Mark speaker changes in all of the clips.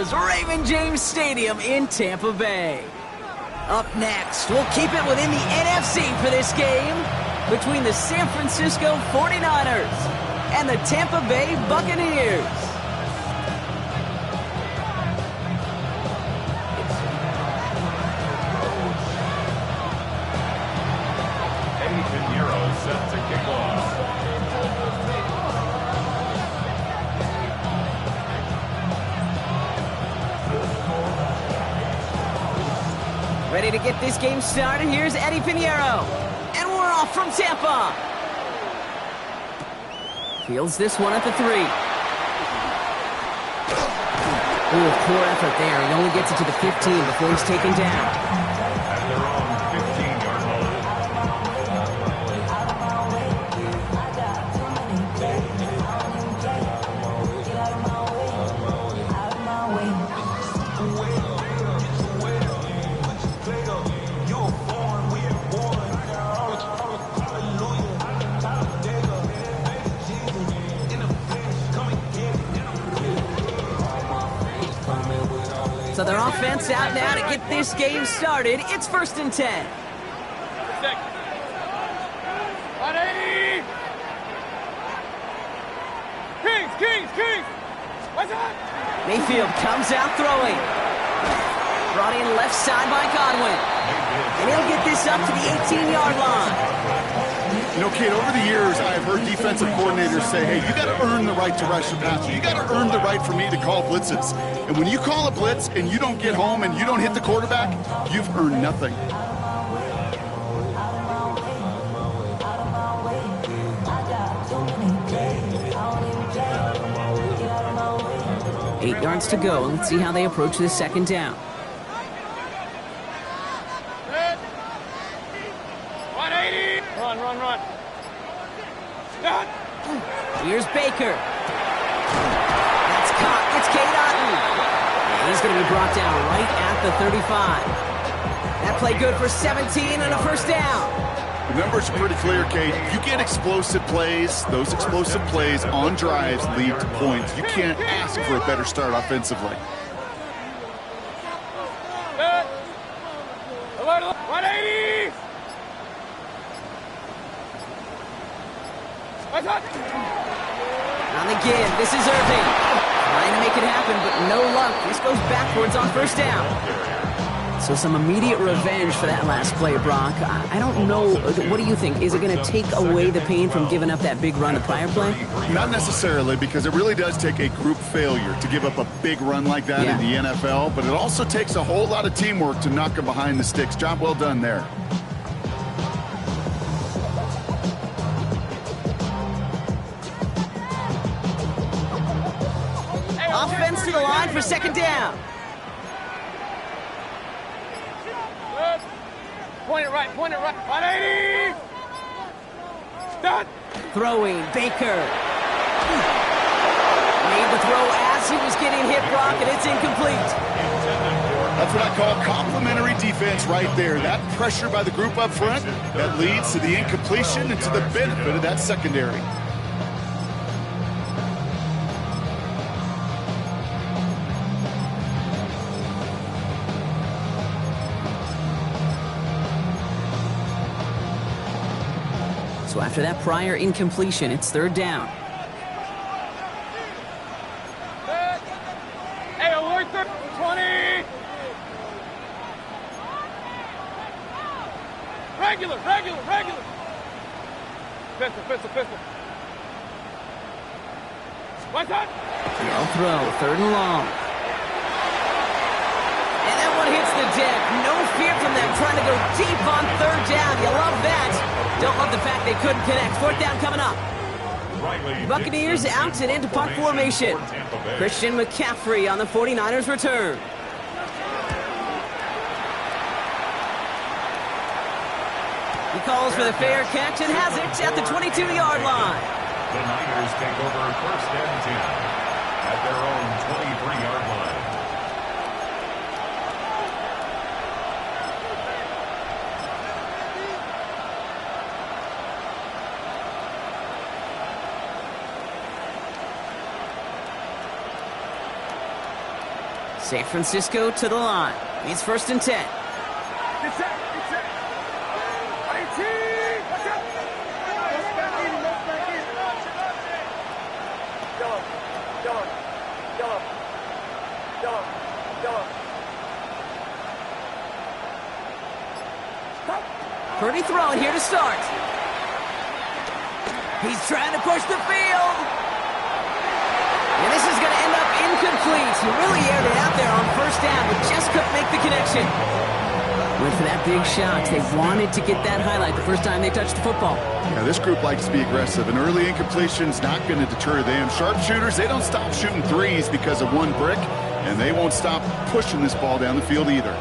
Speaker 1: Buccaneers, Raymond James Stadium in Tampa Bay. Up next, we'll keep it within the NFC for this game between the San Francisco 49ers and the Tampa Bay Buccaneers.
Speaker 2: Set to kick off.
Speaker 1: Ready to get this game started. Here's Eddie Pinheiro. And we're off from Tampa. Fields this one at the 3. Ooh, poor effort there. He only gets it to the 15 before he's taken down.
Speaker 2: At their own 15-yard line.
Speaker 1: So their offense out now to get this game started. It's 1st and 10.
Speaker 3: 180! Kings! What's up?
Speaker 1: Mayfield comes out throwing. Brought in left side by Godwin. And he'll get this up to the 18-yard line.
Speaker 4: You know, Kate, over the years, I've heard defensive coordinators say, hey, you got to earn the right to rush the passer. You got to earn the right for me to call blitzes. And when you call a blitz and you don't get home and you don't hit the quarterback, you've earned nothing.
Speaker 1: Eight yards to go. Let's see how they approach this 2nd down.
Speaker 3: 180! Run.
Speaker 1: Here's Baker. That's caught. It's Cade Otton. And he's going to be brought down right at the 35. That play good for 17 and a 1st down.
Speaker 4: The numbers are pretty clear, Kate. You get explosive plays. Those explosive plays on drives lead to points. You can't ask for a better start offensively.
Speaker 3: 180! What's up?
Speaker 1: And again, this is Irving. Trying to make it happen, but no luck. This goes backwards on 1st down. So some immediate revenge for that last play, Brock. I don't know. What do you think? Is it going to take away the pain from giving up that big run the prior play?
Speaker 4: Not necessarily, because it really does take a group failure to give up a big run like that in the NFL, but it also takes a whole lot of teamwork to knock them behind the sticks. Job well done there.
Speaker 1: Offense to the line for 2nd down.
Speaker 3: Point it right. 180! Done!
Speaker 1: Throwing, Baker. Made the throw as he was getting hit, Brock, and it's incomplete.
Speaker 4: That's what I call complimentary defense right there. That pressure by the group up front, that leads to the incompletion and to the benefit of that secondary.
Speaker 1: So after that prior incompletion, it's 3rd down.
Speaker 3: Hey, alert 20! Regular! Pistol. What's up?
Speaker 1: They'll throw, 3rd and long. And that one hits the deck. No fear from them trying to go deep on 3rd down. You love that. Don't love the fact they couldn't connect. 4th down coming up. Buccaneers out and into punt formation. Christian McCaffrey on the 49ers return. He calls for the fair catch and has it at the 22-yard line.
Speaker 2: The Niners take over 1st and 10 at their own 23-yard line.
Speaker 1: San Francisco to the line. It's 1st and 10.
Speaker 3: Get set. 18. Watch out.
Speaker 1: Purdy throwing here to start. He's trying to push the field. And this is going to end up incomplete. He really aired it out there on 1st down, but just couldn't make the connection. Went for that big shot. They wanted to get that highlight the first time they touched the football.
Speaker 4: Yeah, this group likes to be aggressive. An early incompletion's not going to deter them. Sharpshooters, they don't stop shooting threes because of one brick, and they won't stop pushing this ball down the field either.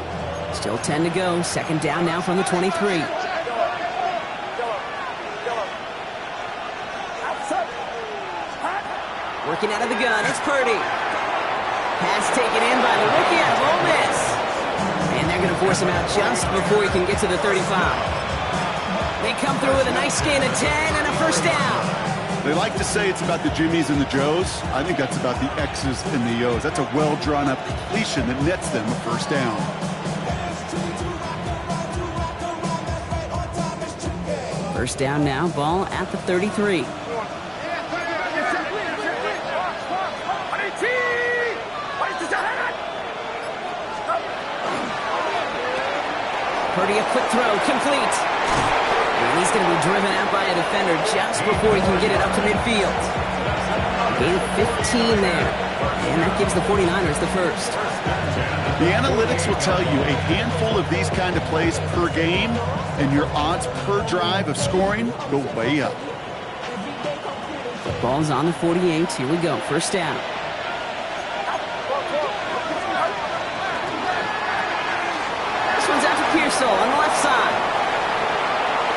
Speaker 1: Still 10 to go. 2nd down now from the 23. Working out of the gun, it's Purdy. Pass taken in by the rookie out of Ole Miss. And they're going to force him out just before he can get to the 35. They come through with a nice gain of 10 and a 1st down.
Speaker 4: They like to say it's about the Jimmies and the Joes. I think that's about the X's and the O's. That's a well-drawn-up completion that nets them a 1st down.
Speaker 1: First down now, ball at the 33. Purdy, a quick throw, complete. And he's going to be driven out by a defender just before he can get it up to midfield. Gain of 15 there. And that gives the 49ers the 1st.
Speaker 4: The analytics will tell you a handful of these kind of plays per game, and your odds per drive of scoring go way up.
Speaker 1: The ball's on the 48. Here we go. 1st down. This one's out to Pearsall on the left side.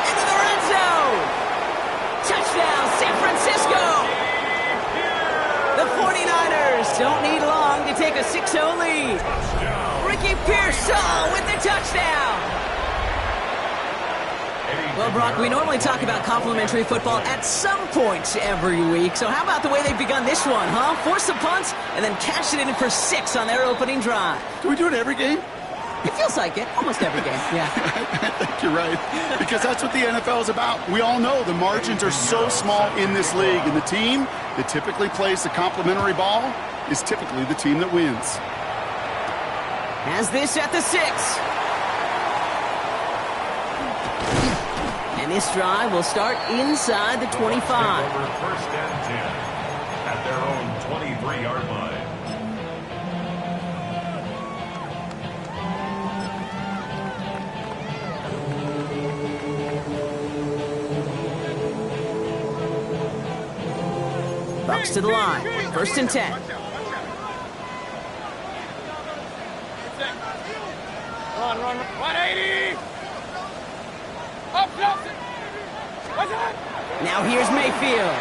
Speaker 1: Into the red zone. Touchdown, San Francisco. The 49ers don't need long to take a 6-0 lead. Ricky Pearsall with the touchdown. Well, Brock, we normally talk about complimentary football at some point every week. So how about the way they've begun this one, huh? Force a punt and then cash it in for 6 on their opening drive.
Speaker 4: Do we do it every game?
Speaker 1: It feels like it. Almost every game, yeah.
Speaker 4: I think you're right. Because that's what the NFL is about. We all know the margins are so small in this league. And the team that typically plays the complimentary ball is typically the team that wins.
Speaker 1: Has this at the 6. And this drive will start inside the 25.
Speaker 2: Over 1st and 10 at their own 23-yard line.
Speaker 1: Bucs to the line. 1st and 10.
Speaker 3: Run. 180. Up.
Speaker 1: Now here's Mayfield.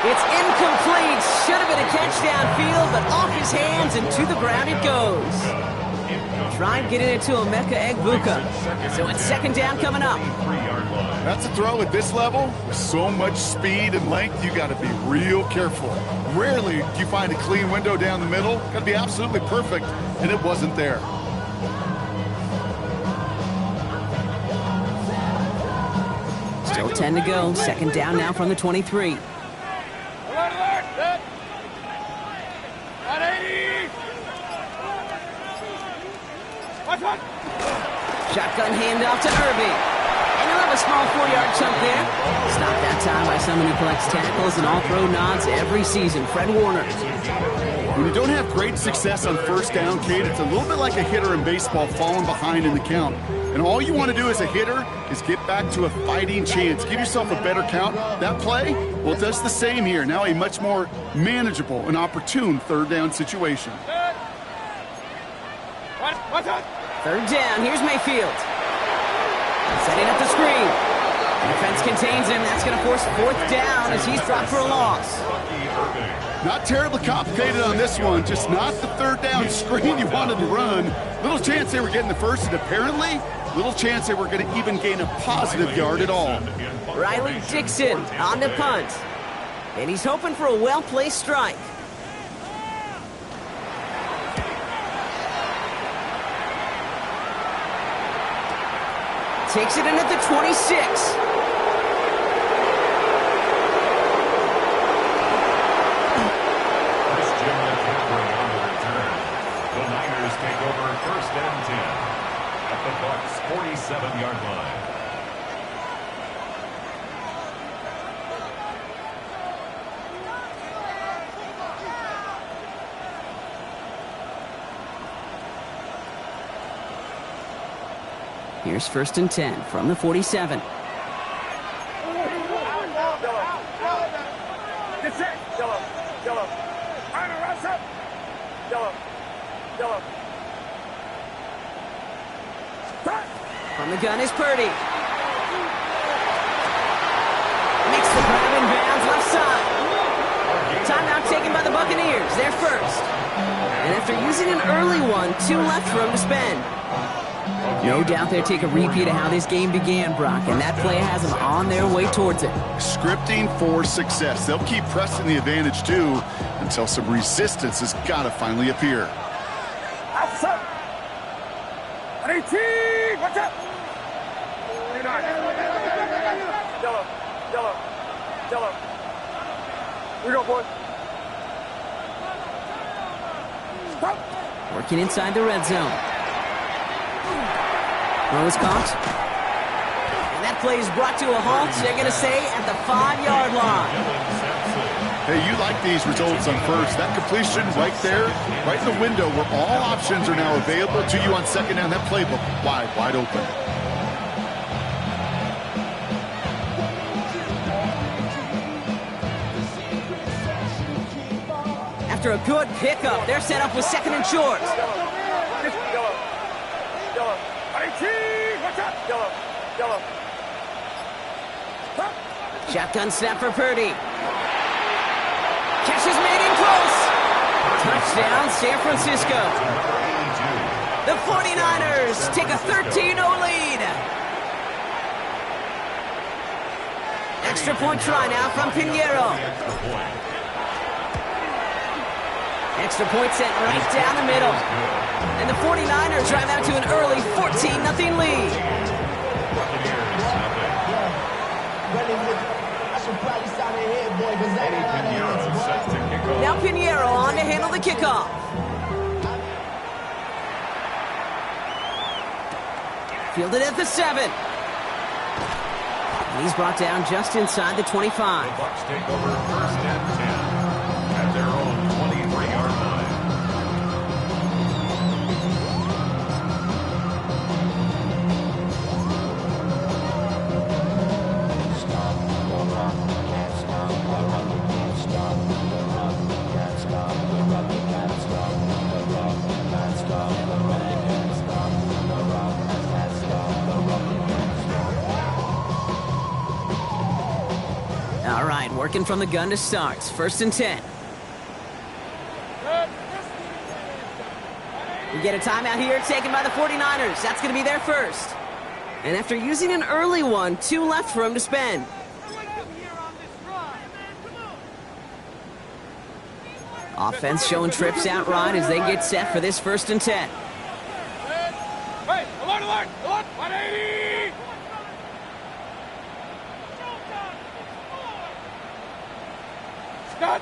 Speaker 1: It's incomplete. Should have been a catch downfield, but off his hands and to the ground it goes. Tried getting it to Emeka Egbuka. So it's 2nd down coming up.
Speaker 4: That's a throw at this level. With so much speed and length, you got to be real careful. Rarely do you find a clean window down the middle. Got to be absolutely perfect, and it wasn't there.
Speaker 1: Still 10 to go. 2nd down now from the 23.
Speaker 3: Alert. 180.
Speaker 1: Shotgun handoff to Irving. And he'll have a small 4-yard chunk there. Stopped that time by someone who collects tackles and all-pro nods every season, Fred Warner.
Speaker 4: When you don't have great success on 1st down, Kate, it's a little bit like a hitter in baseball falling behind in the count. And all you want to do as a hitter is get back to a fighting chance. Give yourself a better count. That play, well, it does the same here. Now a much more manageable and opportune 3rd down situation.
Speaker 1: 3rd down. Here's Mayfield. Setting up the screen. Defense contains him. That's going to force 4th down as he's dropped for a loss.
Speaker 4: Not terribly complicated on this one. Just not the 3rd down screen you wanted to run. Little chance they were getting the 1st, and apparently little chance they were going to even gain a positive yard at all.
Speaker 1: Riley Dixon on the punt. And he's hoping for a well-placed strike. Takes it in at the 26.
Speaker 2: Take over 1st and 10 at the Bucs 47-yard line.
Speaker 1: Here's 1st and 10 from the 47.
Speaker 3: Get set. Yellow. Yellow. Hunter, rise up. Yellow. Yellow.
Speaker 1: From the gun is Purdy. Makes the grab in bounds left side. Timeout taken by the Buccaneers. They're first. And after using an early one, 2 left for them to spend. No doubt they'll take a repeat of how this game began, Brock, and that play has them on their way towards it.
Speaker 4: Scripting for success. They'll keep pressing the advantage, too, until some resistance has got to finally appear.
Speaker 3: Outside. 18. Watch out. Yellow. Yellow. Yellow. Here we go, boys. Stop.
Speaker 1: Working inside the red zone. Throw is caught. And that play is brought to a halt, they're going to say, at the 5-yard line.
Speaker 4: Hey, you like these results on first. That completion right there, right in the window where all options are now available to you on 2nd down. That playbook wide open.
Speaker 1: After a good pickup, they're set up with 2nd and short.
Speaker 3: Yellow. Yellow. 18. Watch out. Yellow. Yellow. Stop.
Speaker 1: Shotgun snap for Purdy. Catch is made in close. Touchdown, San Francisco. The 49ers take a 13-0 lead. Extra point try now from Pinheiro. Extra point sent right down the middle. And the 49ers drive out to an early 14-0 lead. Now Pinheiro on to handle the kickoff. Fielded at the 7. And he's brought down just inside the 25.
Speaker 2: The Bucs take over 1st and 10 at their own 23-yard line.
Speaker 1: All right, working from the gun to start. 1st and 10. We get a timeout here taken by the 49ers. That's going to be their first. And after using an early one, 2 left for them to spend. Offense showing trips out right as they get set for this 1st and 10.
Speaker 3: Hey, alert, alert, alert. 180. Scott.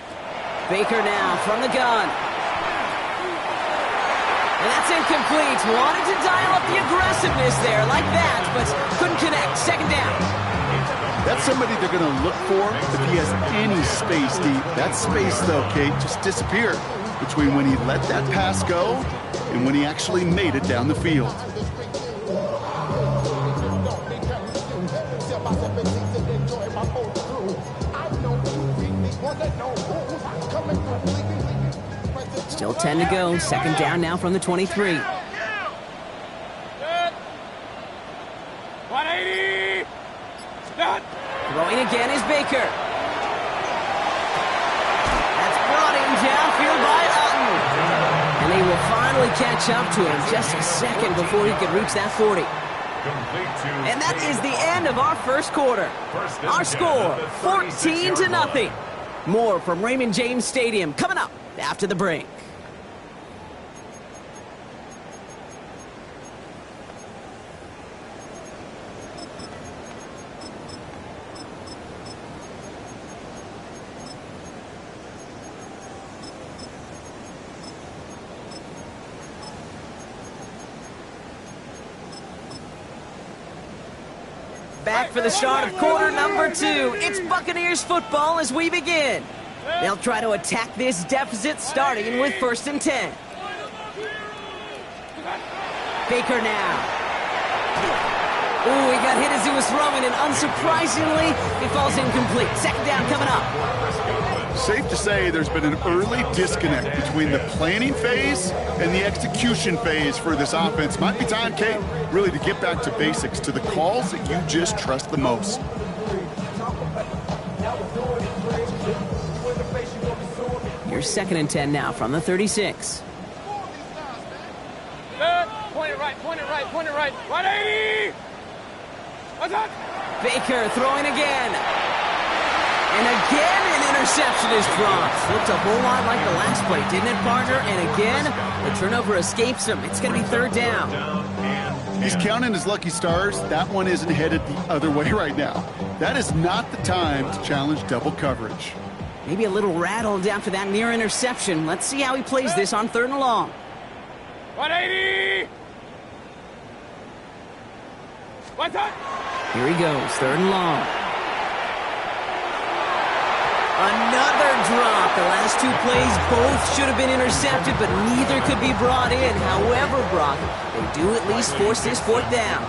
Speaker 1: Baker now from the gun. And that's incomplete. Wanted to dial up the aggressiveness there like that, but couldn't connect. 2nd down.
Speaker 4: That's somebody they're going to look for if he has any space deep. That space, though, Kate, just disappeared between when he let that pass go and when he actually made it down the field.
Speaker 1: Still 10 to go. 2nd down now from the 23.
Speaker 3: 180. Scott.
Speaker 1: Throwing again is Baker. That's brought in downfield by Utton. And they will finally catch up to him just a second before he could reach that 40. And that is the end of our first quarter. Our score, 14-0. More from Raymond James Stadium coming up after the break. back for the start of quarter number 2. It's Buccaneers football as we begin. They'll try to attack this deficit starting with 1st and 10. Baker now. Ooh, he got hit as he was throwing, and unsurprisingly, he falls incomplete. 2nd down coming up.
Speaker 4: Safe to say there's been an early disconnect between the planning phase and the execution phase for this offense. Might be time, Kate, really to get back to basics, to the calls that you just trust the most.
Speaker 1: Your 2nd and 10 now from the 36.
Speaker 3: Good. Point it right, point it right, point it right. 180! What's up?
Speaker 1: Baker throwing again. And again, an interception is dropped. Looked a whole lot like the last play, didn't it, partner? And again, the turnover escapes him. It's going to be 3rd down.
Speaker 4: He's counting his lucky stars. That one isn't headed the other way right now. That is not the time to challenge double coverage.
Speaker 1: Maybe a little rattled after that near interception. Let's see how he plays this on 3rd and long.
Speaker 3: 180! What's up?
Speaker 1: Here he goes, 3rd and long. Another drop. The last 2 plays both should have been intercepted, but neither could be brought in. However, Brock, they do at least force this 4th down.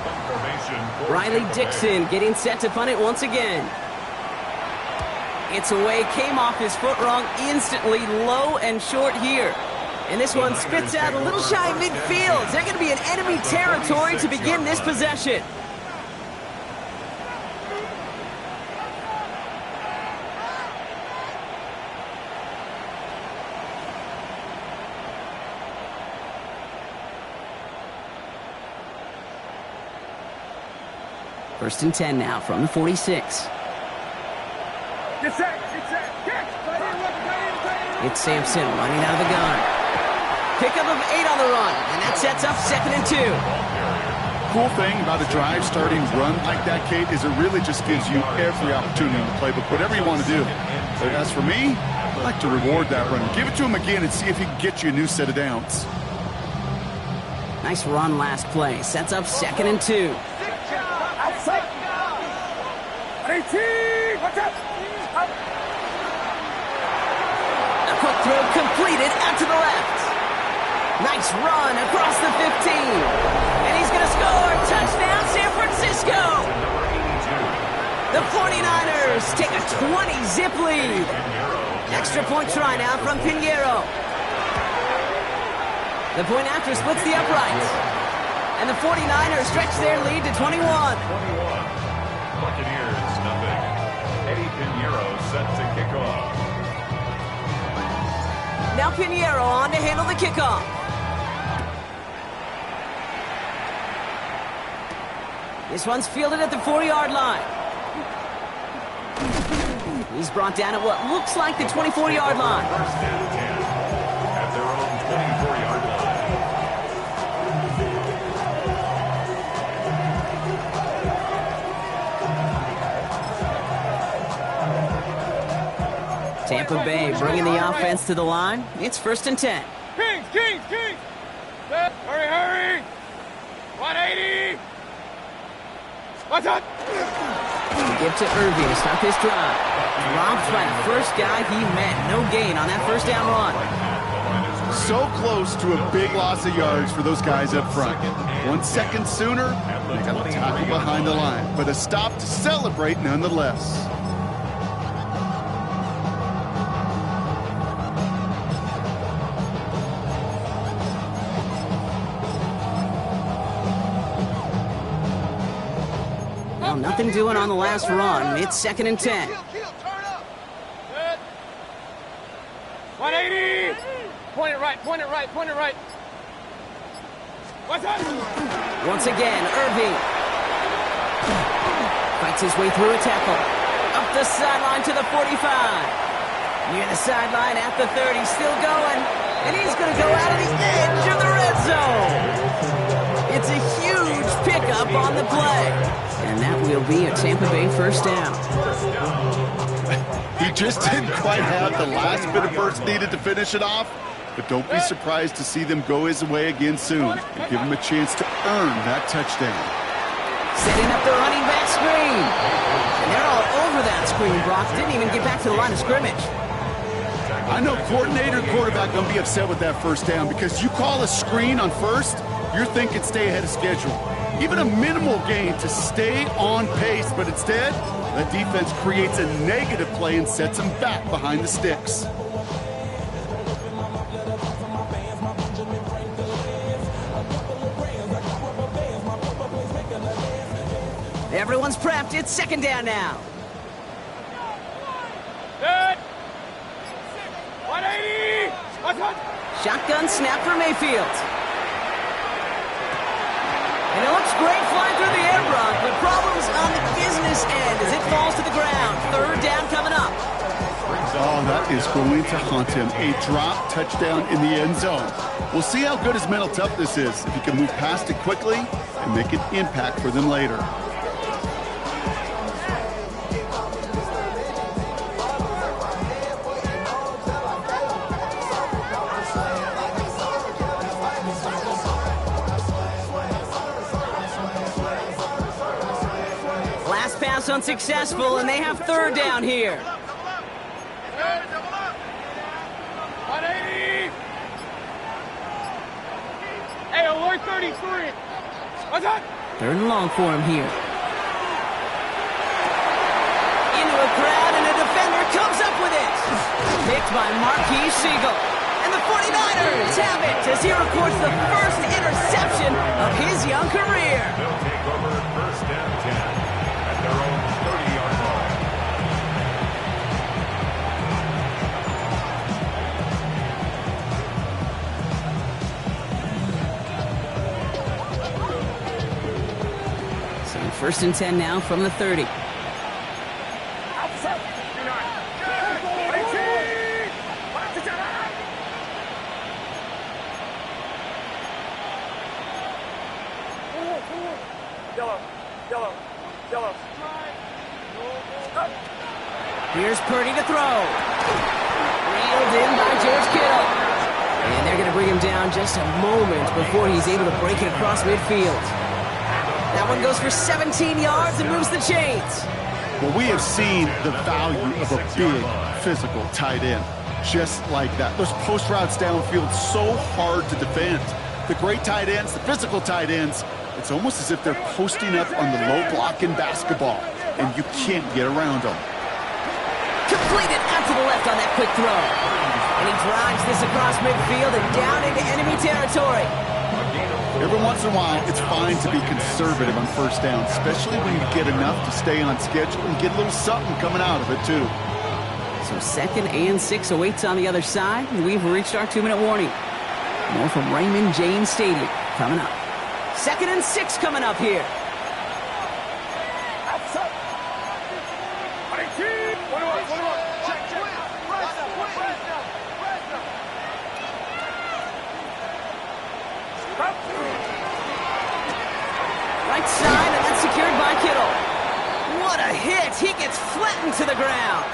Speaker 1: Riley Dixon getting set to punt it once again. It's away, came off his foot wrong instantly, low and short here. And this one spits out a little shy midfield. They're going to be in enemy territory to begin this possession. First and 10 now from the 46.
Speaker 3: Get set, kick!
Speaker 1: It's Sampson running out of the gun. Pickup of 8 on the run, and that sets up 2nd and 2.
Speaker 4: Cool thing about a drive starting run like that, Kate, is it really just gives you every opportunity in the playbook, whatever you want to do. But as for me, I like to reward that run. Give it to him again and see if he can get you a new set of downs.
Speaker 1: Nice run last play. Sets up 2nd and 2.
Speaker 3: Outside! 18! What's up?
Speaker 1: A quick throw completed out to the left. Nice run across the 15. And he's going to score. Touchdown, San Francisco. The 49ers take a 20-zip lead. Extra point try now from Pinheiro. The point after splits the uprights. And the 49ers stretch their lead to 21.
Speaker 2: Buccaneers, nothing. Eddie Pinheiro set to kick off.
Speaker 1: Now Pinheiro on to handle the kickoff. This one's fielded at the 4-yard line. He's brought down at what looks like the 24-yard line.
Speaker 2: First and 10 at their own 24-yard line.
Speaker 1: Tampa Bay bringing the offense to the line. It's 1st and 10.
Speaker 3: Kings! Hurry! 180! What's up?
Speaker 1: Give to Irving to stop his drive. Dropped by the first guy he met. No gain on that 1st down run.
Speaker 4: So close to a big loss of yards for those guys up front. 1 second sooner, they got a tackle behind the line. But a stop to celebrate nonetheless.
Speaker 1: Nothing doing on the last run. It's 2nd and 10.
Speaker 3: 180! Point it right. What's up?
Speaker 1: Once again, Irving fights his way through a tackle. Up the sideline to the 45. Near the sideline at the 30. Still going. And he's going to go out of the edge of the red zone. It's a huge pickup on the play. And that will be a Tampa Bay 1st down.
Speaker 4: He just didn't quite have the last bit of burst needed to finish it off. But don't be surprised to see them go his way again soon and give him a chance to earn that touchdown.
Speaker 1: Setting up the running back screen. And they're all over that screen, Brock. Didn't even get back to the line of scrimmage.
Speaker 4: I know coordinator and quarterback going to be upset with that first down because you call a screen on first, you're thinking stay ahead of schedule. Even a minimal gain to stay on pace, but instead, that defense creates a negative play and sets them back behind the sticks.
Speaker 1: Everyone's prepped. It's second down now.
Speaker 3: Good. 180.
Speaker 1: Shotgun snap for Mayfield. And it looks great flying through the air, Brock, but problems on the business end as it falls to the ground. Third down coming up.
Speaker 4: Oh, that is going to haunt him. A drop touchdown in the end zone. We'll see how good his mental toughness is if he can move past it quickly and make an impact for them later.
Speaker 1: Last pass unsuccessful, and they have third down here.
Speaker 3: 180. Hey, alert 33. What's that?
Speaker 1: Third and long for him here. Into a crowd, and a defender comes up with it. Picked by Marquise Siegel. And the 49ers have it as he records the first interception of his young career.
Speaker 2: They'll take over first and 10 at their own 30-yard line.
Speaker 1: So first and 10 now from the 30.
Speaker 3: Yellow.
Speaker 1: Here's Purdy to throw. Reeled in by George Kittle. And they're going to bring him down just a moment before he's able to break it across midfield. That one goes for 17 yards and moves the chains.
Speaker 4: Well, we have seen the value of a big, physical tight end. Just like that. Those post routes downfield, so hard to defend. The great tight ends, the physical tight ends, it's almost as if they're posting up on the low block in basketball, and you can't get around them.
Speaker 1: Completed out to the left on that quick throw. And he drives this across midfield and down into enemy territory.
Speaker 4: Every once in a while, it's fine to be conservative on first down, especially when you get enough to stay on schedule and get a little something coming out of it, too.
Speaker 1: So 2nd and 6 awaits on the other side, and we've reached our 2-minute warning. More from Raymond James Stadium coming up. 2nd and 6 coming up here. Right side, and that's secured by Kittle. What a hit! He gets flattened to the ground.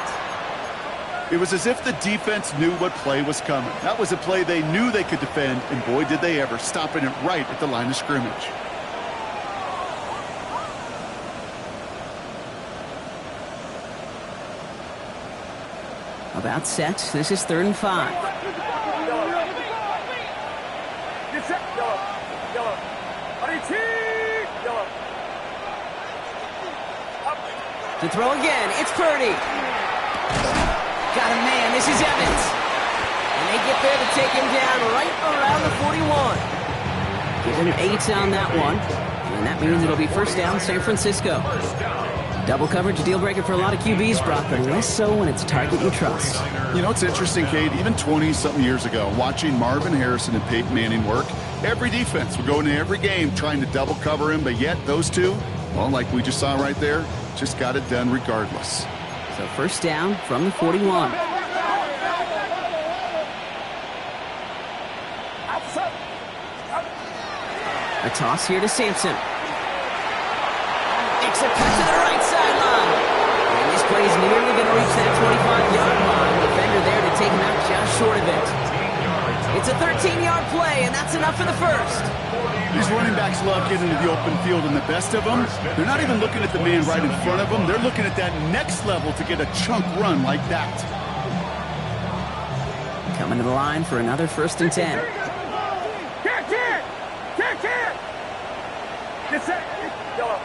Speaker 4: It was as if the defense knew what play was coming. That was a play they knew they could defend, and boy, did they ever, stopping it right at the line of scrimmage.
Speaker 1: About set. This is 3rd and 5. To throw again, it's Purdy. Got a man, this is Evans. And they get there to take him down right around the 41. Give him 8 on that one. And that means it'll be first down, San Francisco. Double coverage, a deal breaker for a lot of QBs, Brock, but less so when it's a target you trust.
Speaker 4: You know, it's interesting, Kate, even 20-something years ago, watching Marvin Harrison and Peyton Manning work, every defense would go into every game trying to double cover him, but yet those two, well, like we just saw right there, just got it done regardless.
Speaker 1: So first down from the 41. A toss here to Sampson. Makes a cut to the right sideline. And this play is nearly going to reach that 25-yard line. Defender there to take him out just short of it. It's a 13-yard play, and that's enough for the first.
Speaker 4: These running backs love getting into the open field, and the best of them, they're not even looking at the man right in front of them. They're looking at that next level to get a chunk run like that.
Speaker 1: Coming to the line for another 1st and 10.
Speaker 3: Kick it! Kick it! Get set! Yellow.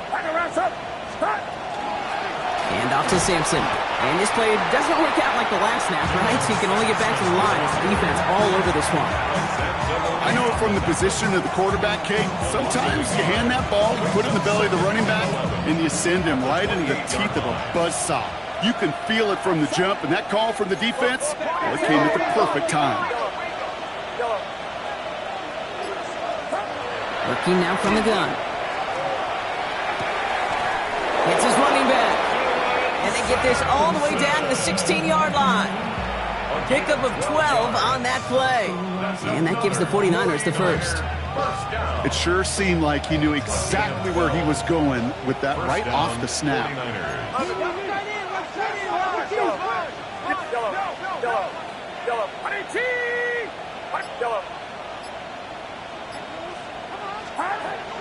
Speaker 3: Back around, son. Start!
Speaker 1: Hand off to Sampson. And this play doesn't work out like the last snap, right? So he can only get back to the line. It's defense all over this one.
Speaker 4: I know it from the position of the quarterback, Kate. Sometimes you hand that ball, you put it in the belly of the running back, and you send him right into the teeth of a buzzsaw. You can feel it from the jump, and that call from the defense, well, it came at the perfect time.
Speaker 1: Working now from the gun. It's his running back. And they get this all the way down to the 16-yard line. Pickup of 12 on that play. And that gives the 49ers the first.
Speaker 4: It sure seemed like he knew exactly where he was going with that right off the snap.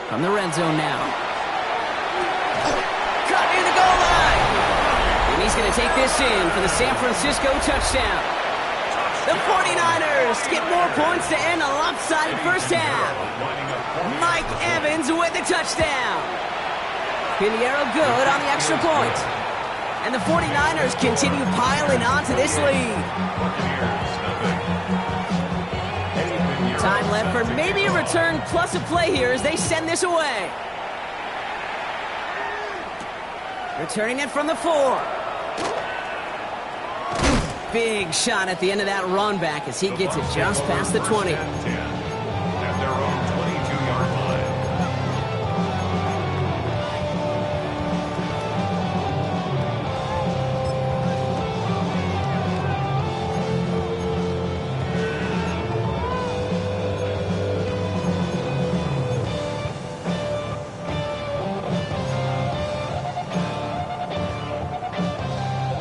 Speaker 1: From the red zone now. Cut near the goal line. And he's going to take this in for the San Francisco touchdown. The 49ers get more points to end a lopsided first half. Mike Evans with the touchdown. Pinheiro good on the extra point. And the 49ers continue piling onto this lead. Time left for maybe a return plus a play here as they send this away. Returning it from the 4. Big shot at the end of that run back as he gets it just past the 20.
Speaker 2: At their own 22-yard line.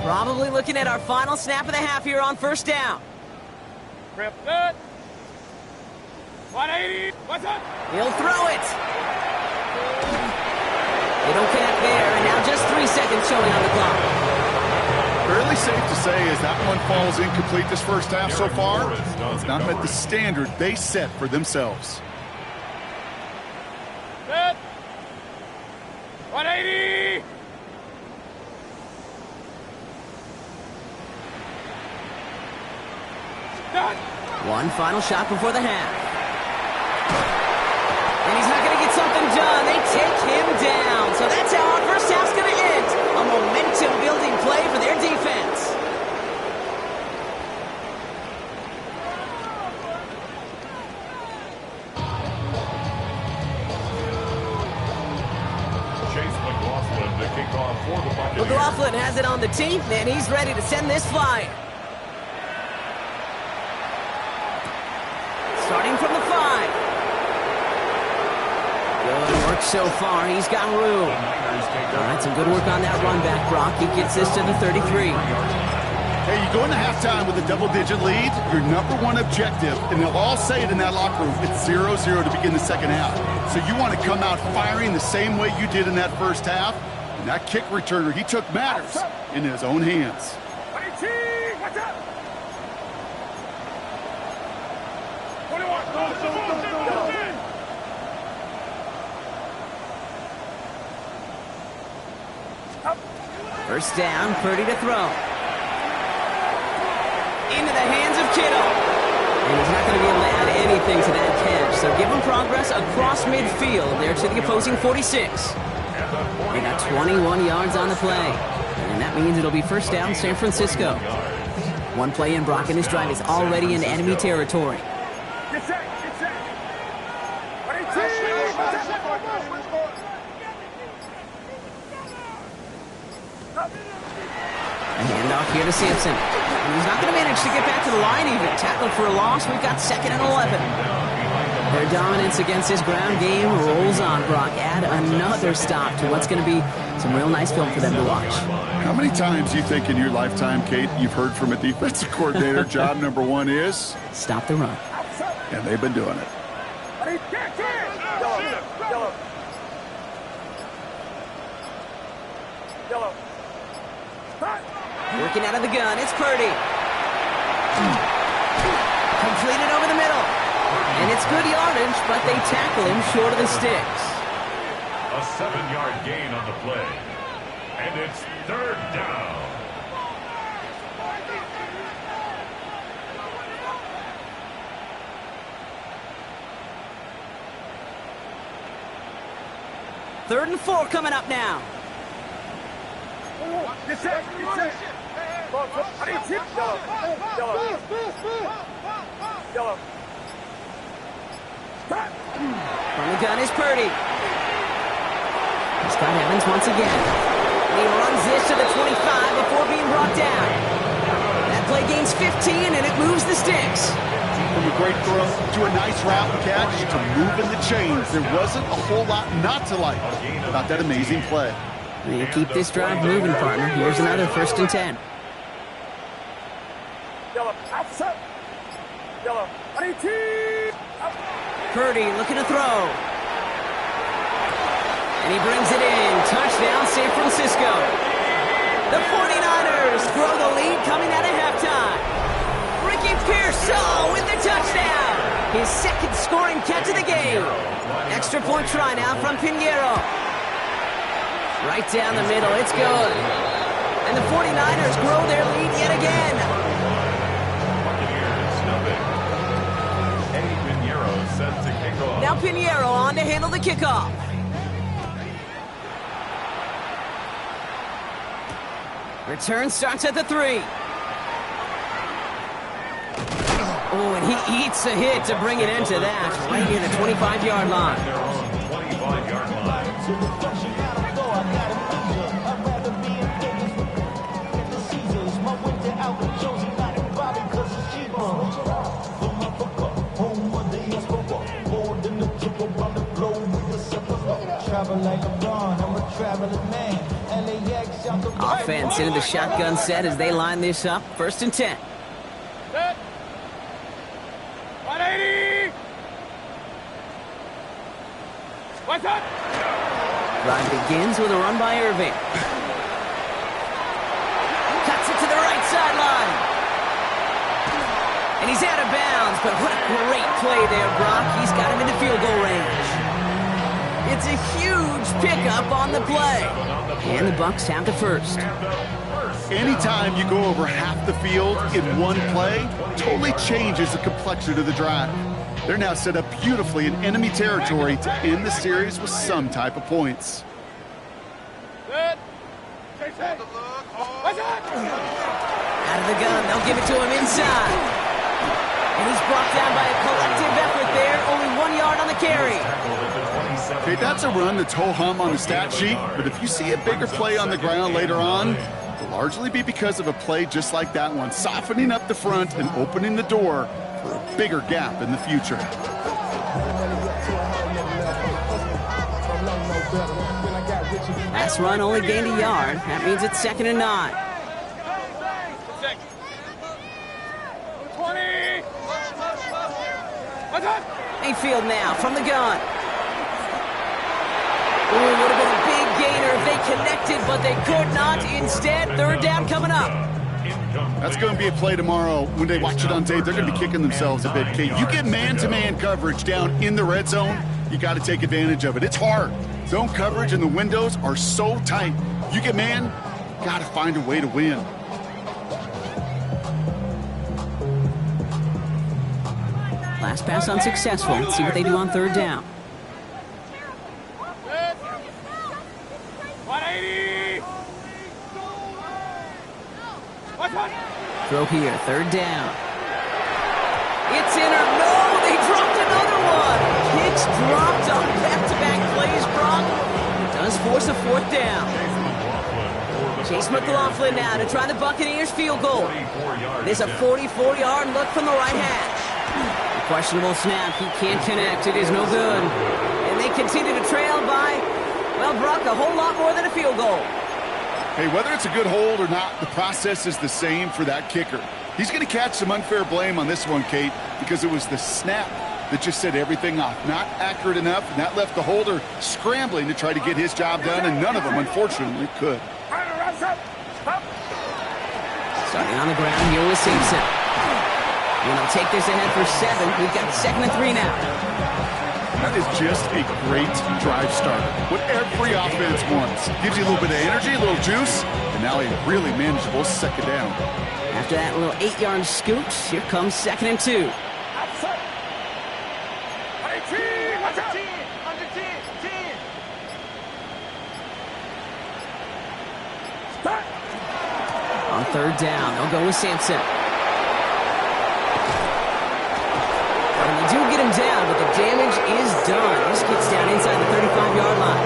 Speaker 1: Probably looking at our final snap of the half here on first down.
Speaker 3: Grip good. 180. What's up?
Speaker 1: He'll throw it. They don't connect there, and now just 3 seconds showing on the clock.
Speaker 4: Fairly safe to say as that one falls incomplete this first half so far, it's not met the standard they set for themselves.
Speaker 3: Good. 180. Done.
Speaker 1: One final shot before the half. And he's not going to get something done. They take him down. So that's how our first half's going to end. A momentum-building play for their defense.
Speaker 2: Chase McLaughlin to kick off for the Buccaneers.
Speaker 1: McLaughlin has it on the tee, and he's ready to send this flyer. Starting from the 5. Good work so far. He's got room. All right, some good work on that run back, Brock. He gets this to the 33.
Speaker 4: Hey, you go into halftime with a double-digit lead, your number one objective, and they'll all say it in that locker room, it's 0-0 to begin the second half. So you want to come out firing the same way you did in that first half, and that kick returner, he took matters in his own hands.
Speaker 3: 22. What's up? 21.
Speaker 1: First down, Purdy to throw. Into the hands of Kittle. And he's not going to be able to add anything to that catch. So give him progress across midfield there to the opposing 46. They got 21 yards on the play. And that means it'll be first down San Francisco. One play in, Brock, and his drive is already in enemy territory.
Speaker 3: Get set. Get set. 22. What's up?
Speaker 1: A handoff here to Sampson. And he's not going to manage to get back to the line even. Tackled for a loss. We've got 2nd and 11. They're dominance against his ground game rolls on, Brock. Add another stop to what's going to be some real nice film for them to watch.
Speaker 4: How many times do you think in your lifetime, Kate, you've heard from a defensive coordinator, job number one is?
Speaker 1: Stop the run.
Speaker 4: And they've been doing it.
Speaker 1: Working out of the gun, it's Purdy. Completed over the middle. And it's good yardage, but they tackle him short of the sticks.
Speaker 2: A 7-yard gain on the play. And it's 3rd down.
Speaker 1: Third and 4 coming up now. From the gun is Purdy. Scott Evans once again. He runs this to the 25 before being brought down. That play gains 15 and it moves the sticks.
Speaker 4: From a great throw to a nice route and catch to moving the chains. There wasn't a whole lot not to like about that amazing play.
Speaker 1: You keep this drive moving, partner. Here's another 1st and 10. Purdy looking to throw. And he brings it in. Touchdown, San Francisco. The 49ers grow the lead coming out of halftime. Ricky Pearsall with the touchdown. His 2nd scoring catch of the game. Extra point try now from Pinheiro. Right down the middle, it's good. And the 49ers grow their lead yet again. Now Pinheiro on to handle the kickoff. Return starts at the 3. Oh, and he eats a hit to bring it into that. Right near the 25-yard line.
Speaker 2: Their own 25-yard line.
Speaker 1: Offense into the shotgun set as they line this up. 1st and 10.
Speaker 3: Set. 180. What's up?
Speaker 1: Drive begins with a run by Irving. Cuts it to the right sideline. And he's out of bounds, but what a great play there, Brock. He's got him into field goal range. It's a huge pickup on the play. And the Bucs have the 1st.
Speaker 4: Anytime you go over half the field in one play, totally changes the complexion of the drive. They're now set up beautifully in enemy territory to end the series with some type of points.
Speaker 3: Set. What's up?
Speaker 1: Out of the gun, they'll give it to him inside. And he's brought down by a collective effort there. Only 1 yard on the carry.
Speaker 4: Okay, that's a run that's ho-hum on the stat sheet, but if you see a bigger play on the ground later on, it'll largely be because of a play just like that one, softening up the front and opening the door for a bigger gap in the future.
Speaker 1: Last run only gained a yard. That means it's 2nd and 9.
Speaker 3: 20. What's up?
Speaker 1: Mayfield now from the gun. Ooh, would have been a big gainer if they connected, but they could not. Instead, 3rd down coming up.
Speaker 4: That's going to be a play tomorrow. When they watch it on tape, they're going to be kicking themselves a bit. Okay, you get man-to-man coverage down in the red zone, you got to take advantage of it. It's hard. Zone coverage and the windows are so tight. You get man, got to find a way to win.
Speaker 1: Last pass unsuccessful. Let's see what they do on 3rd down.
Speaker 3: 180. What's up?
Speaker 1: Throw here, 3rd down. It's in or no, they dropped another one. Kicks dropped on back-to-back plays, Brock. It does force a 4th down. Chase McLaughlin now to try the Buccaneers field goal. It is a 44-yard look from the right hash. Questionable snap. He can't connect. It is no good. And they continue to trail by, well, Brock, a whole lot more than a field goal.
Speaker 4: Hey, whether it's a good hold or not, the process is the same for that kicker. He's going to catch some unfair blame on this one, Kate, because it was the snap that just set everything off. Not accurate enough, and that left the holder scrambling to try to get his job done, and none of them, unfortunately, could.
Speaker 1: Starting on the ground here with Simpson. And they'll take this ahead for 7. We've got 2nd and 3 now.
Speaker 4: That is just a great drive starter. What every offense wants. Gives you a little bit of energy, a little juice, and now a really manageable 2nd down.
Speaker 1: After that little 8-yard scoot, here comes 2nd and 2. On 3rd down, they'll go with Sampson. And they do get him down, but the damage is done. This gets down inside the 35-yard line.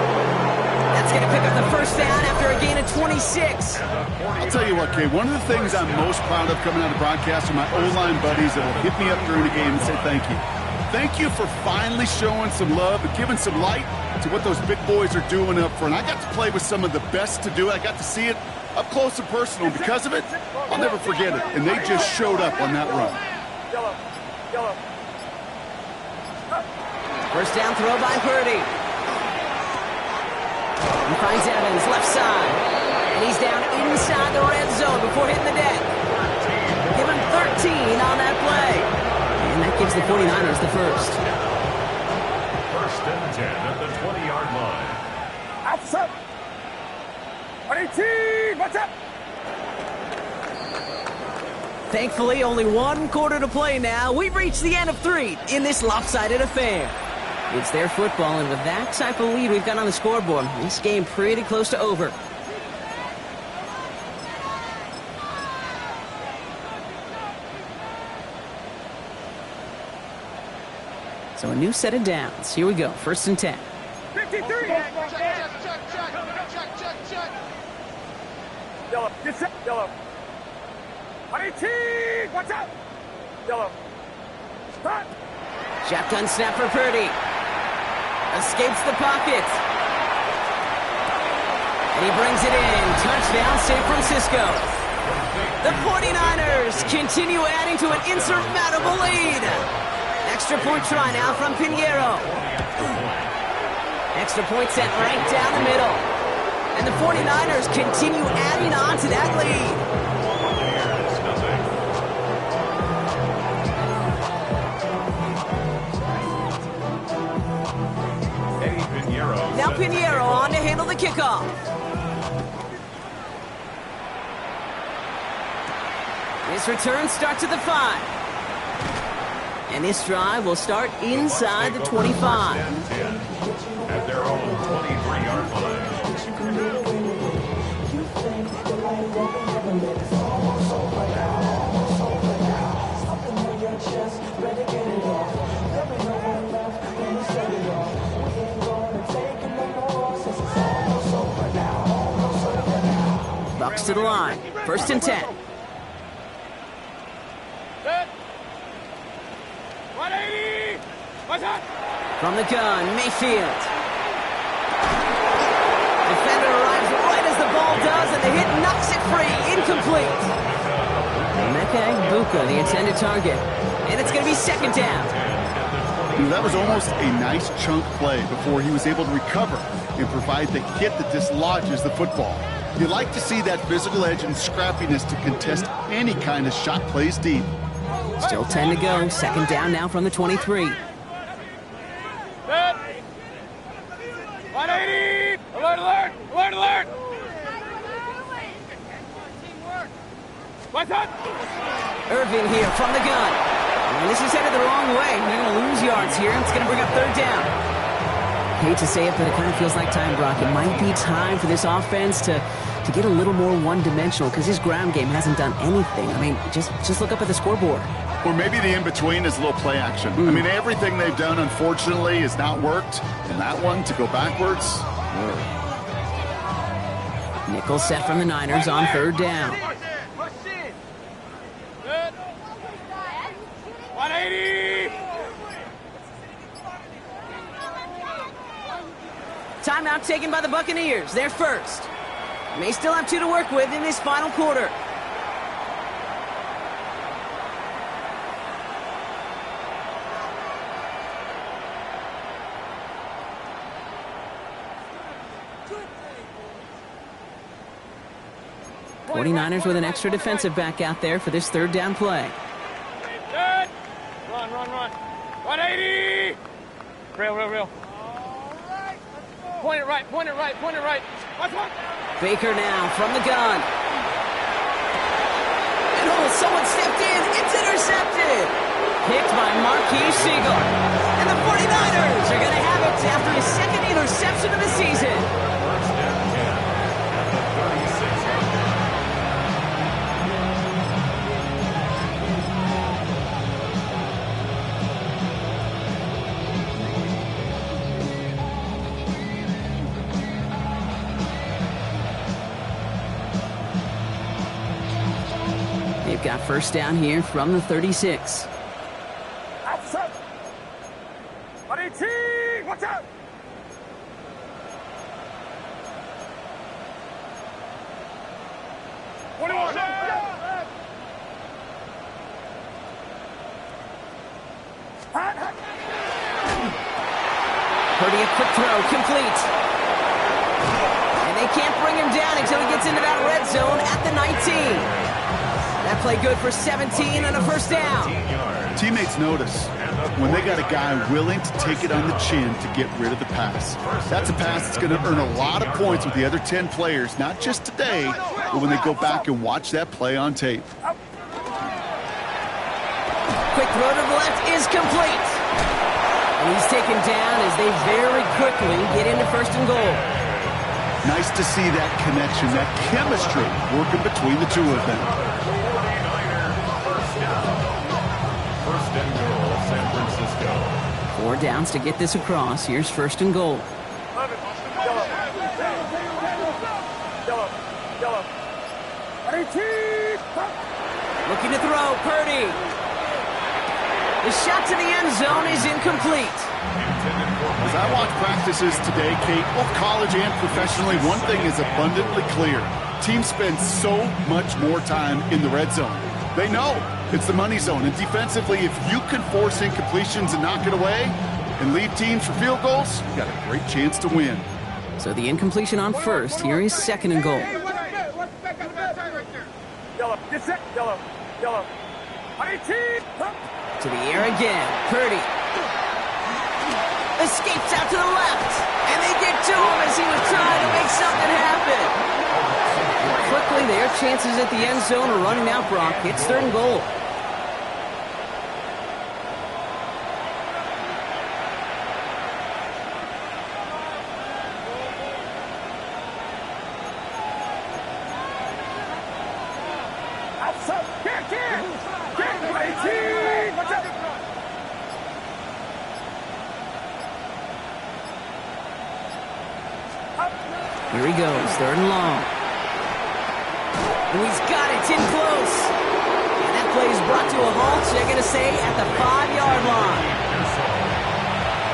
Speaker 1: That's going to pick up the 1st down after a gain of 26.
Speaker 4: I'll tell you what, Kay, one of the things I'm most proud of coming out of broadcast are my O-line buddies that will hit me up during the game and say thank you. Thank you for finally showing some love and giving some light to what those big boys are doing up front. I got to play with some of the best to do it. I got to see it up close and personal. Because of it, I'll never forget it. And they just showed up on that run.
Speaker 1: 1st down throw by Purdy. He finds Evans, left side. And he's down inside the red zone before hitting the deck. Give him 13 on that play. And that gives the 49ers the 1st.
Speaker 2: 1st and 10 at the 20-yard line.
Speaker 3: Outside. 18, what's up?
Speaker 1: Thankfully, only 1 quarter to play now. We've reached the end of 3 in this lopsided affair. It's their football, and with that type of lead we've got on the scoreboard, this game pretty close to over. So a new set of downs. Here we go, 1st and 10.
Speaker 3: 53. Yellow, get set. Yellow. 18, what's up? Yellow. Stop.
Speaker 1: Shotgun snap for Purdy. Escapes the pocket. And he brings it in. Touchdown, San Francisco. The 49ers continue adding to an insurmountable lead. Extra point try now from Pinheiro. Extra point set right down the middle. And the 49ers continue adding on to that lead. Now Pinheiro on to handle the kickoff. This return starts at the 5. And this drive will start inside the 25.
Speaker 2: At their own 23-yard line.
Speaker 1: Bucs to the line. 1st and 10.
Speaker 3: 180. What's up?
Speaker 1: From the gun, Mayfield. Defender arrives right as the ball does, and the hit knocks it free. Incomplete. Mecca Buka, the intended target. And it's going to be 2nd down.
Speaker 4: That was almost a nice chunk play before he was able to recover and provide the hit that dislodges the football. You like to see that physical edge and scrappiness to contest any kind of shot plays deep.
Speaker 1: Still 10 to go. 2nd down now from the 23.
Speaker 3: 180. Alert, alert, alert, alert. What's up?
Speaker 1: Irvin here from the gun. And this is headed the wrong way. They're going to lose yards here. It's going to bring up 3rd down. Hate to say it, but it kind of feels like time, Brock. It might be time for this offense to get a little more one-dimensional because his ground game hasn't done anything. I mean, just look up at the scoreboard.
Speaker 4: Or maybe the in-between is a little play action. I mean, everything they've done, unfortunately, has not worked. And that one, to go backwards.
Speaker 1: Nickel set from the Niners on 3rd down.
Speaker 3: 180.
Speaker 1: Timeout taken by the Buccaneers. They're first. May still have 2 to work with in this final quarter. '49ers with an extra defensive back out there for this third down play.
Speaker 3: Good. Run. 180. Real. Point it right. Watch.
Speaker 1: Baker now from the gun. And someone stepped in. It's intercepted. Picked by Marquise Siegel. And the 49ers are going to have it after his second interception of the season.
Speaker 2: First and 10 at the 36-yard line.
Speaker 1: They've got first down here from the 36.
Speaker 3: Outside. 118. Watch out.
Speaker 1: Purdy, a quick throw, complete. And they can't bring him down until he gets into that red zone at the 19. That play good for 17 and a first down.
Speaker 4: Teammates notice when they got a guy willing to take it on the chin to get rid of the pass. That's a pass that's going to earn a lot of points with the other 10 players, not just today, but when they go back and watch that play on tape.
Speaker 1: Quick throw to the left is complete. And he's taken down as they very quickly get into first and goal.
Speaker 4: Nice to see that connection, that chemistry working between the two of them.
Speaker 2: 49er first down. First and goal, San Francisco.
Speaker 1: 4 downs to get this across. Here's first and goal.
Speaker 3: Yellow. 18.
Speaker 1: Looking to throw, Purdy. The shot to the end zone is incomplete.
Speaker 4: As I watch practices today, Kate, both college and professionally, one thing is abundantly clear. Teams spend so much more time in the red zone. They know it's the money zone. And defensively, if you can force incompletions and knock it away and lead teams for field goals, you got a great chance to win.
Speaker 1: So the incompletion on first. Here is second and goal.
Speaker 3: Yellow. Get set. Yellow. 18.
Speaker 1: To the air again. Purdy escapes out to the left. And they get to him as he was trying to make something happen. Quickly, their chances at the end zone are running out, Brock. It's third and goal.
Speaker 3: Outside. Get. 18. Watch out.
Speaker 1: Here he goes, third and long. And he's got it, it's in close. And that play is brought to a halt, so they're going to say at the 5-yard line.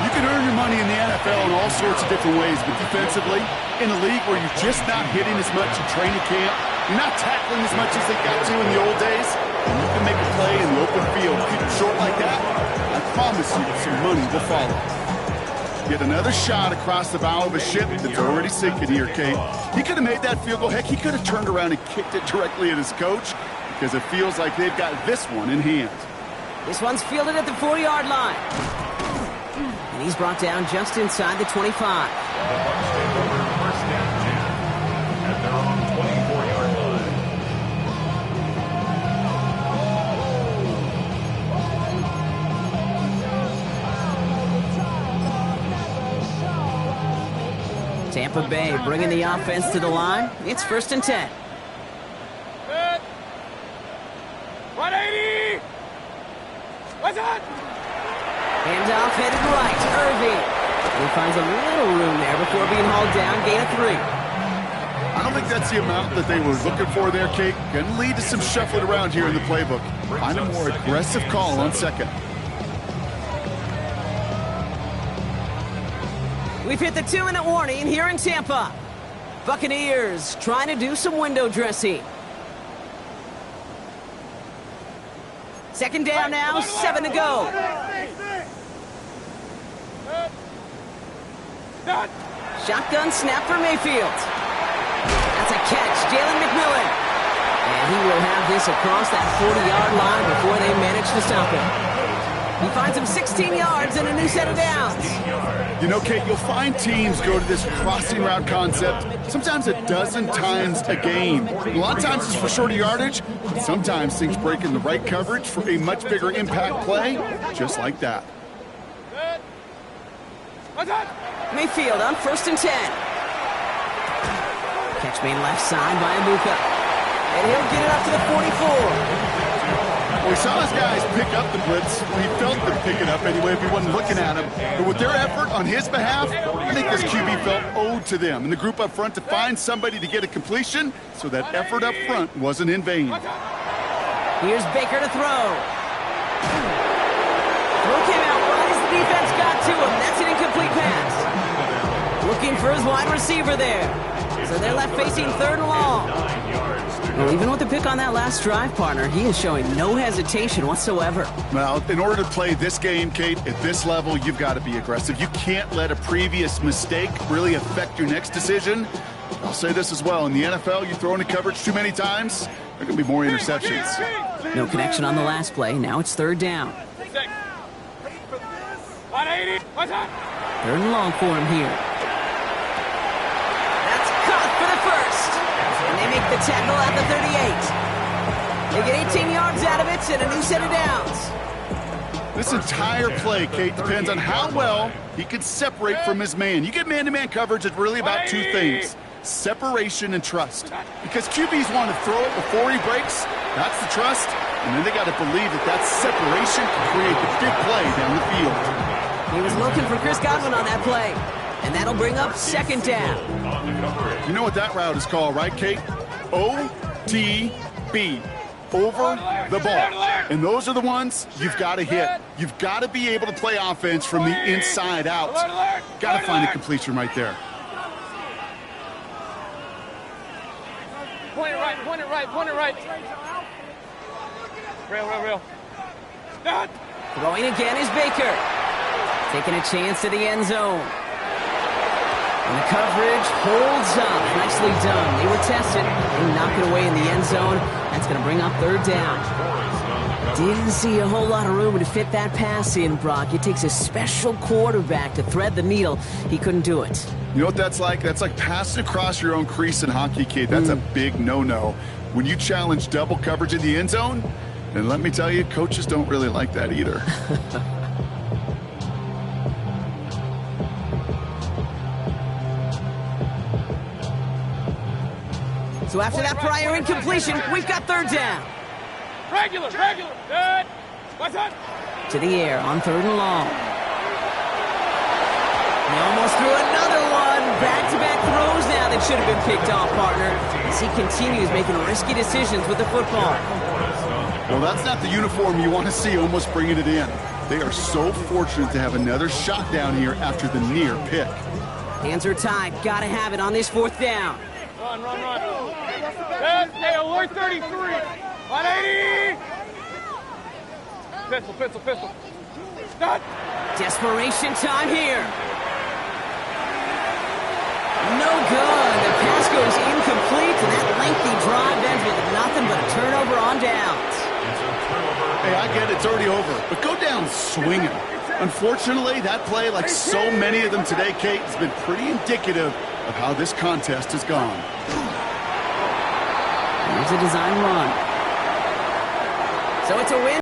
Speaker 4: You can earn your money in the NFL in all sorts of different ways, but defensively, in a league where you're just not hitting as much in training camp, you're not tackling as much as they got to in the old days, and you can make a play in the open field. Keep it short like that, I promise you some money will follow. Get another shot across the bow of a ship that's already sinking here, Kate. He could have made that field goal. Heck, he could have turned around and kicked it directly at his coach because it feels like they've got this one in hand.
Speaker 1: This one's fielded at the 40-yard line. And he's brought down just inside the 25.
Speaker 2: The Bucs take over first and 10 at their own 24-yard line.
Speaker 1: Tampa Bay bringing the offense to the line. It's first and 10.
Speaker 3: Good. 180. What's that?
Speaker 1: Handoff headed right. Irving. He finds a little room there before being hauled down. Gain of 3.
Speaker 4: I don't think that's the amount that they were looking for there, Kate. Going to lead to some shuffling around here in the playbook. Find a more aggressive call on second.
Speaker 1: We've hit the 2-minute warning here in Tampa. Buccaneers trying to do some window dressing. Second down now, 7 to go. Shotgun snap for Mayfield. That's a catch, Jalen McMillan. And he will have this across that 40-yard line before they manage to stop him. He finds him 16 yards and a new set of downs.
Speaker 4: You know, Kate, you'll find teams go to this crossing route concept sometimes a dozen times a game. A lot of times it's for shorter yardage, but sometimes things break in the right coverage for a much bigger impact play, just like that.
Speaker 1: Mayfield on 1st and 10. Catch made left side by Abuka. And he'll get it up to the 44.
Speaker 4: We saw his guys pick up the blitz. He felt them pick it up anyway if he wasn't looking at him. But with their effort on his behalf, I think this QB felt owed to them and the group up front to find somebody to get a completion, so that effort up front wasn't in vain.
Speaker 1: Here's Baker to throw. Throw came out right as the defense got to him. That's an incomplete pass. Looking for his wide receiver there. So they're left facing 3rd and long. Well, even with the pick on that last drive, partner, he is showing no hesitation whatsoever.
Speaker 4: Well, in order to play this game, Kate, at this level, you've got to be aggressive. You can't let a previous mistake really affect your next decision. I'll say this as well. In the NFL, you throw into coverage too many times, there can be more interceptions.
Speaker 1: No connection on the last play. Now it's 3rd down.
Speaker 3: 180.
Speaker 1: 3rd and long for him here. That's caught for the first. And they make the tackle at the 38. They get 18 yards out of it and a new set of downs.
Speaker 4: This entire play, Kate, depends on how well he can separate from his man. You get man-to-man coverage, it's really about 2 things: separation and trust. Because QBs want to throw it before he breaks. That's the trust. And then they got to believe that that separation can create the big play down the field.
Speaker 1: He was looking for Chris Godwin on that play. And that'll bring up 2nd down.
Speaker 4: You know what that route is called, right, Kate? OTB. Over the ball. And those are the ones you've got to hit. You've got to be able to play offense from the inside out. Got to find a completion right there.
Speaker 3: Point it right, point it right, point it right. Real.
Speaker 1: Throwing again is Baker. Taking a chance to the end zone. And the coverage holds up. Nicely done. They were tested. They knock it away in the end zone. That's going to bring up 3rd down. Didn't see a whole lot of room to fit that pass in, Brock. It takes a special quarterback to thread the needle. He couldn't do it.
Speaker 4: You know what that's like? That's like passing across your own crease in hockey, Kate. That's a big no-no. When you challenge double coverage in the end zone, and let me tell you, coaches don't really like that either.
Speaker 1: So after that prior incompletion, we've got 3rd down.
Speaker 3: Regular. Good. What's up?
Speaker 1: To the air on 3rd and long. He almost threw another one. Back-to-back throws now that should have been picked off, partner, as he continues making risky decisions with the football.
Speaker 4: Well, that's not the uniform you want to see almost bringing it in. They are so fortunate to have another shot down here after the near pick.
Speaker 1: Hands are tied. Got to have it on this 4th down.
Speaker 3: Run. Hey, alert 33. 180. Pistol. Done.
Speaker 1: Desperation time here. No good. The pass goes incomplete, and that lengthy drive ends with nothing but a turnover on downs.
Speaker 4: Hey, I get it. It's already over. But go down swinging. Unfortunately, that play, like so many of them today, Kate, has been pretty indicative of how this contest has gone.
Speaker 1: Here's a design run. So it's a win.